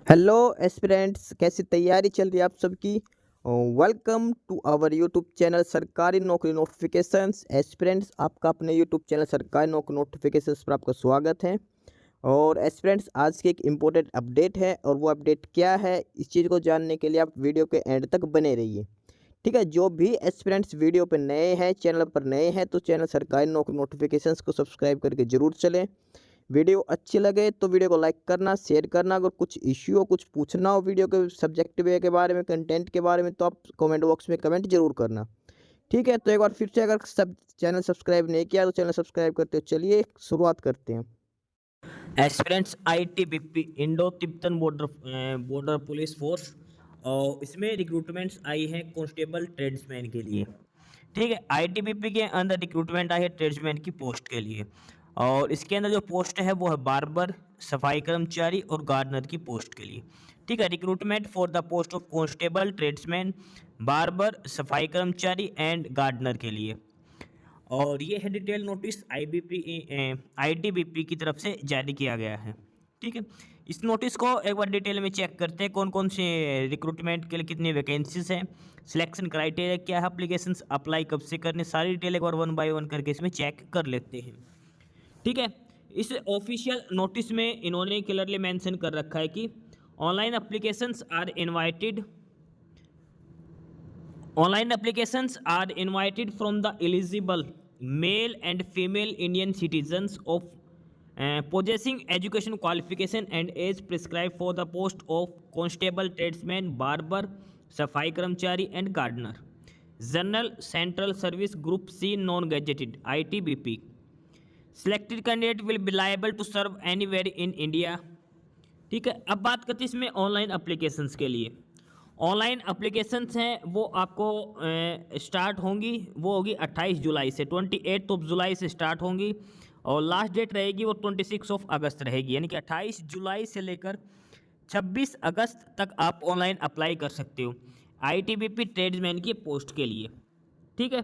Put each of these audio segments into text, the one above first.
Hello aspirants, कैसी तैयारी चल रही है आप सबकी। Welcome to our YouTube channel Sarkari Naukri notifications. Aspirants, आपका अपने YouTube channel Sarkari Naukri notifications पर आपका स्वागत है। और एस्पिरेंट्स, आज की एक इम्पोर्टेंट अपडेट है, और वो अपडेट क्या है इस चीज़ को जानने के लिए आप वीडियो के एंड तक बने रहिए। ठीक है, जो भी एस्पिरेंट्स वीडियो पर नए हैं, चैनल पर नए हैं, तो चैनल सरकारी नौकरी नोटिफिकेशंस को सब्सक्राइब करके जरूर चलें। वीडियो अच्छी लगे तो वीडियो को लाइक करना, शेयर करना। अगर कुछ इश्यू हो, कुछ पूछना हो वीडियो के सब्जेक्ट वे के बारे में, कंटेंट के बारे में, तो आप कमेंट बॉक्स में कमेंट जरूर करना। ठीक है, तो एक बार फिर से, अगर सब चैनल सब्सक्राइब नहीं किया तो चैनल सब्सक्राइब करते हो। चलिए शुरुआत करते हैं। Aspirants ITBP Indo Tibetan border police force, और इसमें रिक्रूटमेंट्स आई है कांस्टेबल ट्रेड्समैन के लिए। ठीक है, आईटीबीपी के अंदर रिक्रूटमेंट आई है ट्रेड्समैन की पोस्ट के लिए। और इसके अंदर जो पोस्ट है वो है बार्बर, सफाई कर्मचारी और गार्डनर की पोस्ट के लिए। ठीक है, recruitment for the post of constable tradesman, barber, सफाई कर्मचारी एंड गार्डनर के लिए। और ये है डिटेल नोटिस आईटीबीपी की तरफ से जारी किया गया है। ठीक है, इस नोटिस को एक बार डिटेल में चेक करते हैं। कौन कौन से रिक्रूटमेंट के लिए कितनी वैकेंसीज हैं, सिलेक्शन क्राइटेरिया क्या है, एप्लीकेशंस अप्लाई कब से करने, सारी डिटेल एक बार वन बाय वन करके इसमें चेक कर लेते हैं। ठीक है, इस ऑफिशियल नोटिस में इन्होंने क्लियरली मेंशन कर रखा है कि online applications are invited Online applications are invited from the eligible male and female Indian citizens of possessing education qualification and age prescribed for the post of constable, tradesman, barber, safai कर्मचारी and gardener. General Central Service Group C non-gazetted ITBP. Selected candidate will be liable to serve anywhere in India. ठीक है, अब बात करते हैं इसमें online applications के लिए। ऑनलाइन अप्लीकेशंस हैं वो आपको स्टार्ट होंगी, वो होगी 28 जुलाई से, 28 ऑफ जुलाई से स्टार्ट होंगी। और लास्ट डेट रहेगी वो 26 ऑफ अगस्त रहेगी, यानी कि 28 जुलाई से लेकर 26 अगस्त तक आप ऑनलाइन अप्लाई कर सकते हो आईटीबीपी ट्रेड्समैन की पोस्ट के लिए। ठीक है,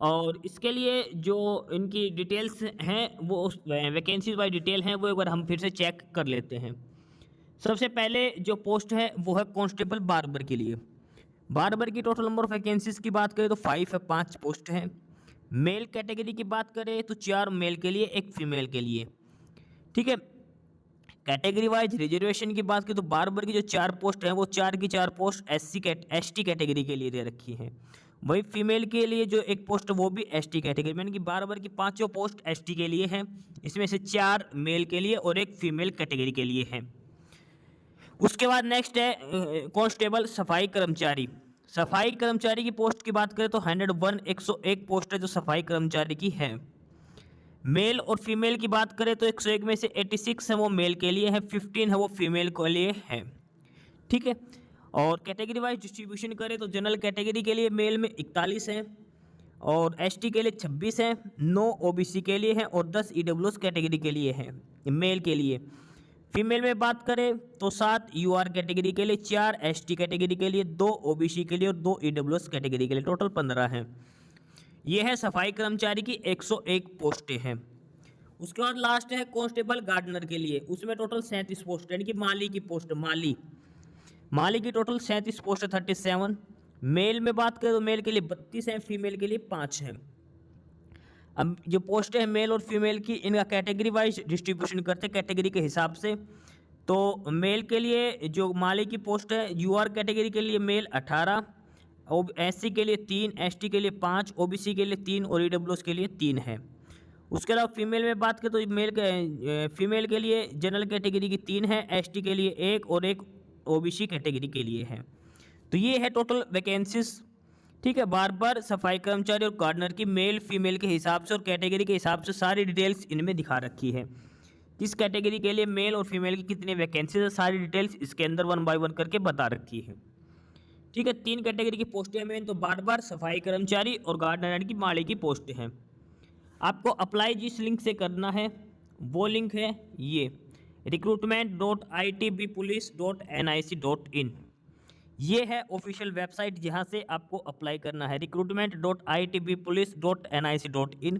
और इसके लिए जो इनकी डिटेल्स हैं वो वैकेंसीज वाई डिटेल हैं वो एक बार हम फिर से चेक कर लेते हैं। सबसे पहले जो पोस्ट है वो है कांस्टेबल बार्बर के लिए। बार्बर की टोटल नंबर ऑफ वैकेंसीज की बात करें तो 5 है, 5 पोस्ट हैं। मेल कैटेगरी की बात करें तो 4 मेल के लिए, 1 फीमेल के लिए। ठीक है, कैटेगरी वाइज रिजर्वेशन की बात करें तो बार्बर की जो 4 पोस्ट हैं वो 4 की 4 पोस्ट एसटी कैटेगरी के लिए दे रखी हैं। वही फीमेल के लिए जो एक पोस्ट वो भी एसटी कैटेगरी, यानी कि बार्बर की 5 पोस्ट एसटी के लिए हैं, इसमें से 4 मेल के लिए और 1 फीमेल कैटेगरी के लिए हैं। उसके बाद नेक्स्ट है कांस्टेबल सफाई कर्मचारी। सफाई कर्मचारी की पोस्ट की बात करें तो 101 पोस्ट है जो सफाई कर्मचारी की है। मेल और फीमेल की बात करें तो 101 में से 86 है वो मेल के लिए है, 15 है वो फीमेल के लिए है। ठीक है, और कैटेगरी वाइज डिस्ट्रीब्यूशन करें तो जनरल कैटेगरी के लिए मेल में 41 हैं, और एसटी के लिए 26 हैं, 9 ओबीसी के लिए हैं और 10 ईडब्ल्यूएस कैटेगरी के लिए हैं मेल के लिए। फीमेल में बात करें तो 7 यूआर कैटेगरी के लिए, 4 एसटी कैटेगरी के लिए, 2 ओबीसी के लिए और 2 ईडब्ल्यूएस कैटेगरी के लिए, टोटल 15 हैं। ये है सफाई कर्मचारी की 101 पोस्टें हैं। उसके बाद लास्ट है कांस्टेबल गार्डनर के लिए, उसमें टोटल 37 पोस्ट, यानी कि माली की पोस्ट, माली की टोटल 37 पोस्ट है, 37। मेल में बात करें तो मेल के लिए 32 हैं, फीमेल के लिए 5 हैं। अब जो पोस्ट है मेल और फीमेल की, इनका कैटेगरी वाइज डिस्ट्रीब्यूशन करते हैं कैटेगरी के हिसाब से। तो मेल के लिए जो माली की पोस्ट है, यूआर कैटेगरी के लिए मेल 18, एससी के लिए 3, एसटी के लिए 5, ओबीसी के लिए 3 और ईडब्ल्यूएस के लिए 3 है। उसके अलावा फीमेल में बात करें तो फीमेल के लिए जनरल कैटेगरी की 3 है, एसटी के लिए 1 और 1 ओबीसी कैटेगरी के लिए है। तो ये है टोटल वैकेंसीज। ठीक है, बार्बर, सफाई कर्मचारी और गार्डनर की मेल फीमेल के हिसाब से और कैटेगरी के हिसाब से सारी डिटेल्स इनमें दिखा रखी है। किस कैटेगरी के लिए मेल और फीमेल की कितनी वैकेंसीज है, सारी डिटेल्स इसके अंदर वन बाय वन करके बता रखी है। ठीक है, 3 कैटेगरी की पोस्टें मेन तो बार्बर, सफाई कर्मचारी और गार्डनर की माली की पोस्टें हैं। आपको अप्लाई जिस लिंक से करना है वो लिंक है ये recruitment.itbpolice.nic.in। ये है ऑफिशियल वेबसाइट जहाँ से आपको अप्लाई करना है, recruitment.itbpolice.nic.in।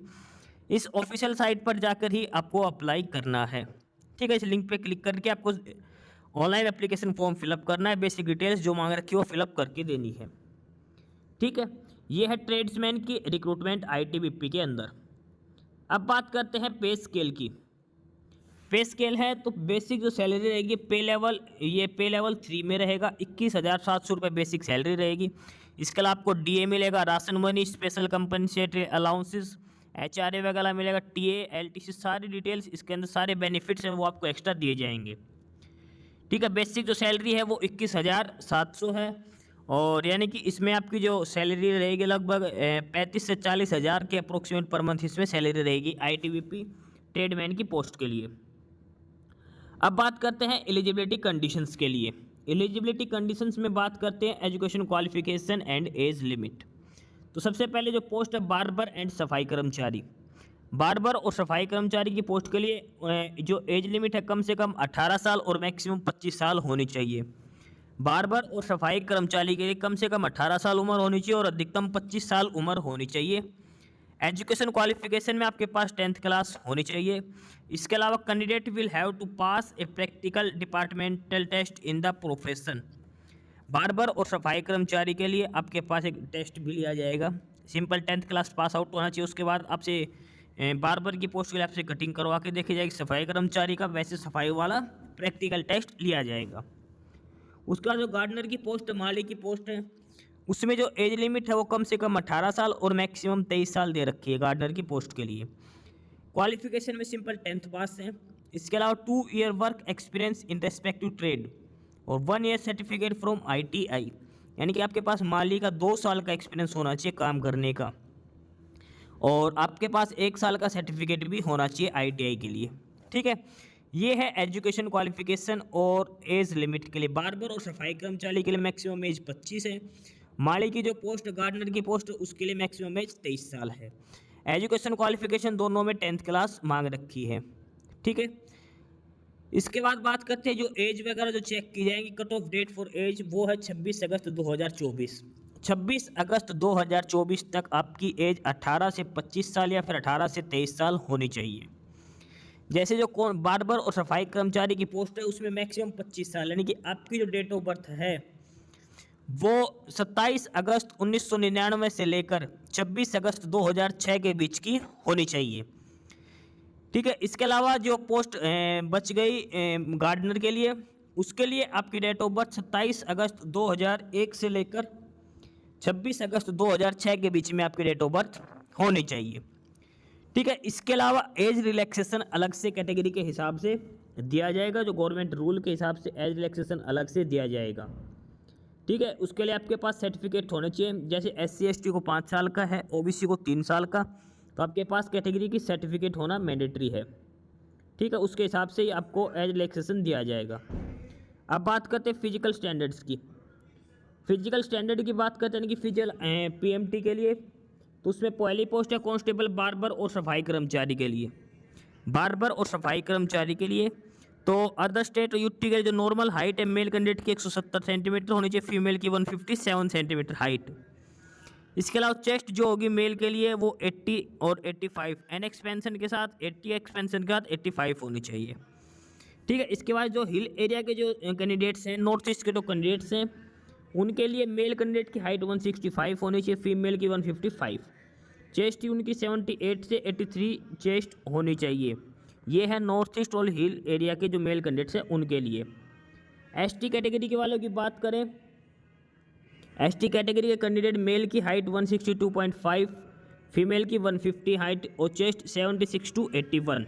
इस ऑफिशियल साइट पर जाकर ही आपको अप्लाई करना है। ठीक है, इस लिंक पे क्लिक करके आपको ऑनलाइन एप्लीकेशन फॉर्म फिलअप करना है, बेसिक डिटेल्स जो मांग रखी है वो फिलअप करके देनी है। ठीक है, ये है ट्रेड्समैन की रिक्रूटमेंट आईटीबीपी के अंदर। अब बात करते हैं पे स्केल की। पे स्केल है तो बेसिक जो सैलरी रहेगी पे लेवल 3 में रहेगा, 21,700 रुपये बेसिक सैलरी रहेगी। इसके अलावा आपको डीए मिलेगा, ration money, special compensatory allowances, HRA वगैरह मिलेगा, टीए, एलटीसी, सारी डिटेल्स इसके अंदर, सारे बेनिफिट्स हैं वो आपको एक्स्ट्रा दिए जाएंगे। ठीक है, बेसिक जो सैलरी है वो 21,700 है, और यानी कि इसमें आपकी जो सैलरी रहेगी लगभग 35 से 40 हज़ार के अप्रोक्सीमेट पर मंथ इसमें सैलरी रहेगी आईटीबीपी ट्रेडमैन की पोस्ट के लिए। अब बात करते हैं एलिजिबिलिटी कंडीशंस के लिए। एलिजिबिलिटी कंडीशंस में बात करते हैं education qualification and age limit. तो सबसे पहले जो पोस्ट है बार्बर एंड सफाई कर्मचारी। बार्बर और सफाई कर्मचारी की पोस्ट के लिए जो एज लिमिट है कम से कम 18 साल और मैक्सिमम 25 साल होनी चाहिए। बार्बर और सफाई कर्मचारी के लिए कम से कम 18 साल उम्र होनी चाहिए और अधिकतम 25 साल उम्र होनी चाहिए। एजुकेशन क्वालिफिकेशन में आपके पास 10th क्लास होनी चाहिए। इसके अलावा candidate will have to pass a practical departmental test in the profession. Barber और सफाई कर्मचारी के लिए आपके पास एक टेस्ट भी लिया जाएगा, simple 10th class pass out होना चाहिए। उसके बाद आपसे बार्बर की पोस्ट के लिए आपसे कटिंग करवा के देखी जाएगी। सफाई कर्मचारी का वैसे सफाई वाला प्रैक्टिकल टेस्ट लिया जाएगा। उसके बाद जो गार्डनर की पोस्ट, माली की पोस्ट है, उसमें जो एज लिमिट है वो कम से कम 18 साल और मैक्सिमम 23 साल दे रखी है गार्डनर की पोस्ट के लिए। क्वालिफिकेशन में सिंपल 10th पास है। इसके अलावा 2 year work experience in respective trade और 1 ईयर सर्टिफिकेट फ्रॉम आईटीआई, यानी कि आपके पास माली का 2 साल का एक्सपीरियंस होना चाहिए काम करने का, और आपके पास 1 साल का सर्टिफिकेट भी होना चाहिए आईटीआई के लिए। ठीक है, ये है एजुकेशन क्वालिफिकेशन और एज लिमिट के लिए। बार्बर और सफाई कर्मचारी के लिए मैक्सिमम एज 25 है। माली की जो पोस्ट गार्डनर की पोस्ट उसके लिए मैक्सिमम एज 23 साल है। एजुकेशन क्वालिफिकेशन दोनों में 10th क्लास मांग रखी है। ठीक है, इसके बाद बात करते हैं जो एज वगैरह जो चेक की जाएंगी। Cut off date for age वो है 26 अगस्त 2024। 26 अगस्त 2024 तक आपकी एज 18 से 25 साल या फिर 18 से 23 साल होनी चाहिए। जैसे जो बार्बर और सफाई कर्मचारी की पोस्ट है उसमें मैक्सिमम 25 साल, यानी कि आपकी जो डेट ऑफ बर्थ है वो 27 अगस्त 1999 से लेकर 26 अगस्त 2006 के बीच की होनी चाहिए। ठीक है, इसके अलावा जो पोस्ट बच गई गार्डनर के लिए, उसके लिए आपकी डेट ऑफ बर्थ 27 अगस्त 2001 से लेकर 26 अगस्त 2006 के बीच में आपकी डेट ऑफ बर्थ होनी चाहिए। ठीक है, इसके अलावा एज रिलैक्सेशन अलग से कैटेगरी के हिसाब से दिया जाएगा, जो गवर्नमेंट रूल के हिसाब से एज रिलैक्सेशन अलग से दिया जाएगा। ठीक है, उसके लिए आपके पास सर्टिफिकेट होने चाहिए। जैसे SC/ST को 5 साल का है, OBC को 3 साल का, तो आपके पास कैटेगरी की सर्टिफिकेट होना मैंडेटरी है। ठीक है, उसके हिसाब से ही आपको एज रिलैक्सेशन दिया जाएगा। अब बात करते हैं फिजिकल स्टैंडर्ड्स की। फिजिकल स्टैंडर्ड की बात करते हैं कि फिजिकल PMT के लिए, तो उसमें पहली पोस्ट है कांस्टेबल, बार्बर और सफाई कर्मचारी के लिए। बार्बर और सफाई कर्मचारी के लिए तो अदर स्टेट और यूटी के जो नॉर्मल हाइट है मेल कैंडिडेट की 170 सेंटीमीटर होनी चाहिए, फीमेल की 157 सेंटीमीटर हाइट। इसके अलावा चेस्ट जो होगी मेल के लिए वो 80 और 85 एन एक्सपेंशन के साथ 80 एक्सपेंशन के साथ 85 होनी चाहिए। ठीक है, इसके बाद जो हिल एरिया के जो कैंडिडेट्स हैं, नॉर्थ ईस्ट के जो कैंडिडेट्स हैं, उनके लिए मेल कैंडिडेट की हाइट 165 होनी चाहिए, फीमेल की 155। चेस्ट की उनकी 78 से 83 चेस्ट होनी चाहिए। ये है नॉर्थ ईस्ट और हिल एरिया के जो मेल कैंडिडेट्स हैं उनके लिए। ST कैटेगरी के वालों की बात करें, ST कैटेगरी के कैंडिडेट मेल की हाइट 162.5, फीमेल की 150 हाइट और चेस्ट 76 to 81।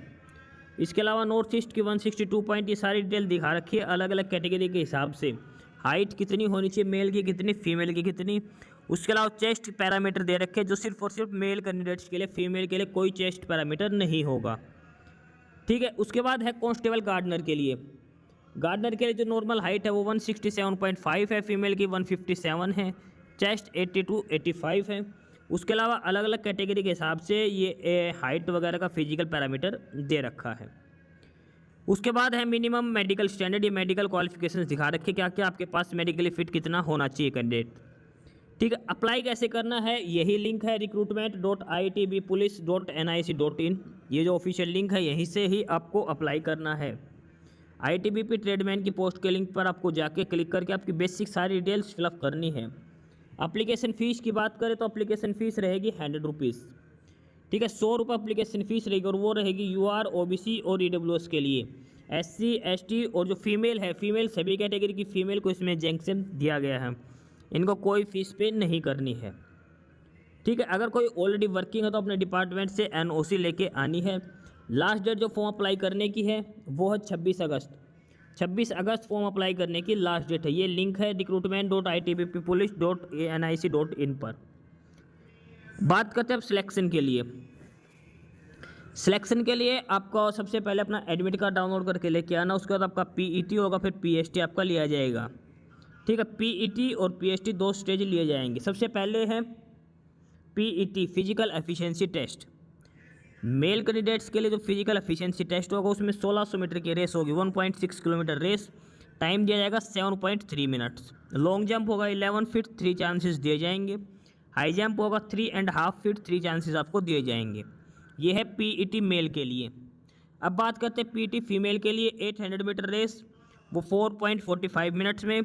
इसके अलावा नॉर्थ ईस्ट की 162 पॉइंट, ये सारी डिटेल दिखा रखी है अलग अलग कैटेगरी के हिसाब से। हाइट कितनी होनी चाहिए, मेल की कितनी, फीमेल की कितनी। उसके अलावा चेस्ट पैरामीटर दे रखे हैं जो सिर्फ और सिर्फ मेल कैंडिडेट्स के लिए, फीमेल के लिए कोई चेस्ट पैरामीटर नहीं होगा। ठीक है, उसके बाद है कांस्टेबल गार्डनर के लिए। गार्डनर के लिए जो नॉर्मल हाइट है वो 167.5 है, फीमेल की 157 है, चेस्ट 80 to 85 है। उसके अलावा अलग अलग कैटेगरी के हिसाब से ये हाइट वगैरह का फिजिकल पैरामीटर दे रखा है। उसके बाद है मिनिमम मेडिकल स्टैंडर्ड, ये मेडिकल क्वालिफिकेशन दिखा रखे क्या क्या आपके पास मेडिकली फिट कितना होना चाहिए कैंडिडेट। ठीक है, अप्लाई कैसे करना है, यही लिंक है recruitment.iitbpolice.nic.in, ये जो ऑफिशियल लिंक है यहीं से ही आपको अप्लाई करना है। आईटीबीपी ट्रेडमैन की पोस्ट के लिंक पर आपको जाके क्लिक करके आपकी बेसिक सारी डिटेल्स फिलअप करनी है। एप्लीकेशन फ़ीस की बात करें तो एप्लीकेशन फ़ीस रहेगी 100 रुपीज़, ठीक है। 100 रुपये एप्लीकेशन फ़ीस रहेगी और वो रहेगी यूआर, ओबीसी और ईडब्ल्यूएस के लिए। एससी, एसटी और जो फीमेल है, फीमेल सभी कैटेगरी की फीमेल को इसमें एग्जेम्पशन दिया गया है, इनको कोई फीस पे नहीं करनी है, ठीक है। अगर कोई ऑलरेडी वर्किंग है तो अपने डिपार्टमेंट से एनओसी लेके आनी है। लास्ट डेट जो फॉर्म अप्लाई करने की है वो है 26 अगस्त। 26 अगस्त फॉर्म अप्लाई करने की लास्ट डेट है। ये लिंक है recruitment.itbppolice.nic.in पर। बात करते हैं अब सिलेक्शन के लिए। सिलेक्शन के लिए आपको सबसे पहले अपना एडमिट कार्ड डाउनलोड करके लेके आना, उसके बाद आपका पीईटी होगा, फिर पीएसटी आपका लिया जाएगा, ठीक है। पीईटी और पीएसटी 2 स्टेज लिए जाएंगे। सबसे पहले है PET, physical efficiency test. Male candidates के लिए जो फिजिकल एफिशिएंसी टेस्ट होगा उसमें 1600 मीटर की रेस होगी, 1.6 किलोमीटर रेस, टाइम दिया जाएगा 7.3 मिनट्स। लॉन्ग जंप होगा 11 फीट, 3 चांसेस दिए जाएंगे। हाई जंप होगा 3.5 फीट, 3 चांसेस आपको दिए जाएंगे। ये है पीईटी मेल के लिए। अब बात करते हैं पीईटी फीमेल के लिए। 800 मीटर रेस वो 4.45 मिनट्स में,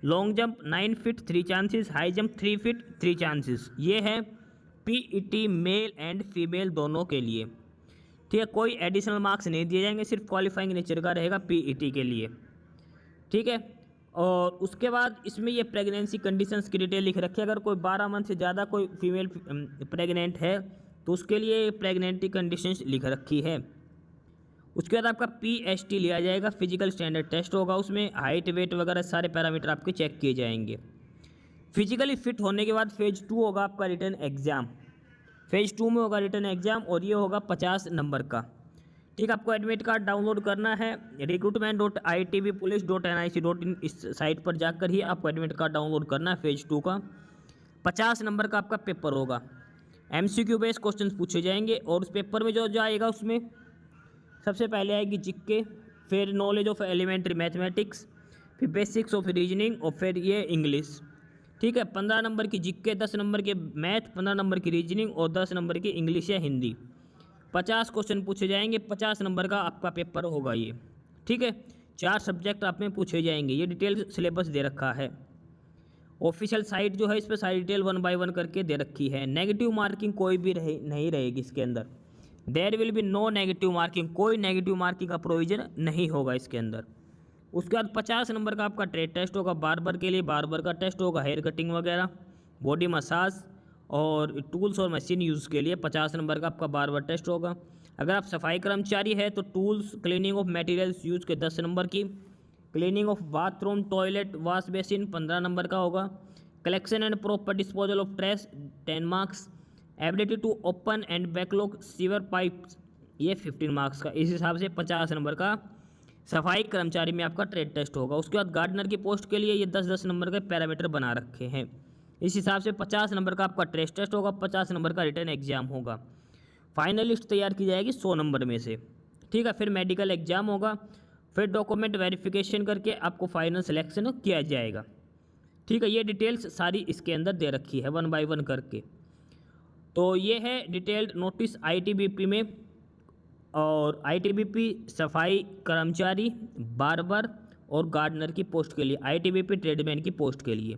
long jump 9 feet 3 chances, high jump 3 feet 3 chances. ये है पीईटी मेल एंड फीमेल दोनों के लिए, ठीक है। कोई एडिशनल मार्क्स नहीं दिए जाएंगे, सिर्फ क्वालिफाइंग नेचर का रहेगा पीईटी के लिए, ठीक है। और उसके बाद इसमें ये प्रेगनेंसी कंडीशंस की डिटेल लिख रखी है। अगर कोई 12 मंथ से ज़्यादा कोई फीमेल प्रेग्नेंट है तो उसके लिए प्रेगनेंटी कंडीशंस लिख रखी है। उसके बाद आपका पीएसटी लिया जाएगा, फिजिकल स्टैंडर्ड टेस्ट होगा, उसमें हाइट वेट वगैरह सारे पैरामीटर आपके चेक किए जाएंगे। फिजिकली फिट होने के बाद फेज़ 2 होगा आपका रिटर्न एग्ज़ाम। फेज़ 2 में होगा रिटर्न एग्ज़ाम और ये होगा 50 नंबर का, ठीक। आपको एडमिट कार्ड डाउनलोड करना है recruitment.itbpolice.nic.in इस साइट पर जाकर ही आपको एडमिट कार्ड डाउनलोड करना है। फेज़ 2 का 50 नंबर का आपका पेपर होगा। एमसीक्यू बेस्ड क्वेश्चन पूछे जाएंगे और उस पेपर में जो आएगा उसमें सबसे पहले आएगी जीके, फिर नॉलेज ऑफ एलिमेंट्री मैथमेटिक्स, फिर बेसिक्स ऑफ रीजनिंग और फिर ये इंग्लिश, ठीक है। 15 नंबर की जीके, 10 नंबर के मैथ, 15 नंबर की रीजनिंग और 10 नंबर की इंग्लिश या हिंदी। 50 क्वेश्चन पूछे जाएंगे, 50 नंबर का आपका पेपर होगा ये, ठीक है। 4 सब्जेक्ट आप में पूछे जाएंगे। ये डिटेल सिलेबस दे रखा है। ऑफिशियल साइट जो है इस पर सारी डिटेल 1 बाय 1 करके दे रखी है। नेगेटिव मार्किंग कोई भी नहीं रहेगी इसके अंदर। There will be no negative marking, कोई नेगेटिव मार्किंग का प्रोविजन नहीं होगा इसके अंदर। उसके बाद 50 नंबर का आपका ट्रेड टेस्ट होगा, बार्बर के लिए बार्बर का टेस्ट होगा, हेयर कटिंग वगैरह, बॉडी मसाज और टूल्स और मशीन यूज़ के लिए 50 नंबर का आपका बार्बर टेस्ट होगा। अगर आप सफाई कर्मचारी है तो tools, cleaning of materials use के 10 नंबर की, cleaning of bathroom, toilet, wash basin 15 number का होगा, collection and proper disposal of trash 10 marks, ability to open and backlog sewer pipes ये 15 मार्क्स का। इस हिसाब से 50 नंबर का सफाई कर्मचारी में आपका ट्रेड टेस्ट होगा। उसके बाद गार्डनर की पोस्ट के लिए ये 10-10 नंबर के पैरामीटर बना रखे हैं। इस हिसाब से 50 नंबर का आपका ट्रेड टेस्ट होगा, 50 नंबर का रिटर्न एग्जाम होगा। फाइनल लिस्ट तैयार की जाएगी 100 नंबर में से, ठीक है। फिर मेडिकल एग्जाम होगा, फिर डॉक्यूमेंट वेरिफिकेशन करके आपको फाइनल सिलेक्शन किया जाएगा, ठीक है। ये डिटेल्स सारी इसके अंदर दे रखी है 1 बाय 1 करके। तो ये है डिटेल्ड नोटिस आईटीबीपी में। और आईटीबीपी सफाई कर्मचारी, बार्बर और गार्डनर की पोस्ट के लिए, आईटीबीपी ट्रेडमैन की पोस्ट के लिए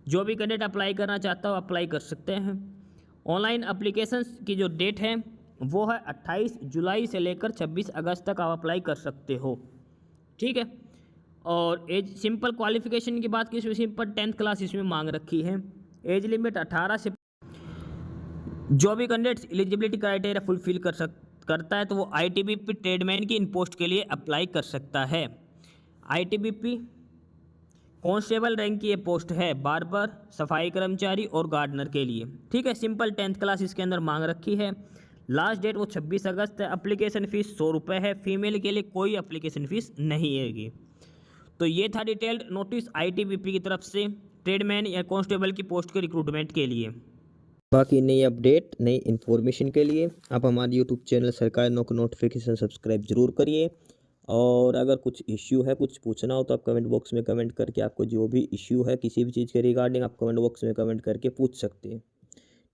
जो भी कैंडिडेट अप्लाई करना चाहता हो अप्लाई कर सकते हैं। ऑनलाइन एप्लीकेशंस की जो डेट है वो है 28 जुलाई से लेकर 26 अगस्त तक आप अप्लाई कर सकते हो, ठीक है। और एज सिंपल क्वालिफिकेशन की बात की, इसमें सिंपल 10th क्लास इसमें मांग रखी है। एज लिमिट 18 से, जो भी कैंडिडेट्स एलिजिबिलिटी क्राइटेरिया फुलफिल करता है तो वो आईटीबीपी ट्रेडमैन की इन पोस्ट के लिए अप्लाई कर सकता है। आईटीबीपी कांस्टेबल रैंक की ये पोस्ट है, बार्बर, सफाई कर्मचारी और गार्डनर के लिए, ठीक है। सिंपल 10th क्लास इसके अंदर मांग रखी है। लास्ट डेट वो 26 अगस्त है। एप्लीकेशन फ़ीस 100 रुपये है। फीमेल के लिए कोई एप्लीकेशन फ़ीस नहीं हैगी। तो ये था डिटेल्ड नोटिस आईटीबीपी की तरफ से ट्रेडमैन या कांस्टेबल की पोस्ट के रिक्रूटमेंट के लिए। बाकी नई अपडेट, नई इन्फॉर्मेशन के लिए आप हमारे यूट्यूब चैनल सरकारी नौकरी नोटिफिकेशन सब्सक्राइब जरूर करिए। और अगर कुछ इश्यू है, कुछ पूछना हो तो आप कमेंट बॉक्स में कमेंट करके आपको जो भी इश्यू है किसी भी चीज़ के रिगार्डिंग आप कमेंट बॉक्स में कमेंट करके पूछ सकते हैं,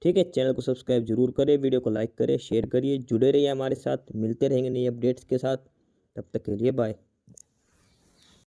ठीक है। चैनल को सब्सक्राइब जरूर करें, वीडियो को लाइक करें, शेयर करिए, जुड़े रहिए हमारे साथ। मिलते रहेंगे नई अपडेट्स के साथ, तब तक के लिए बाय।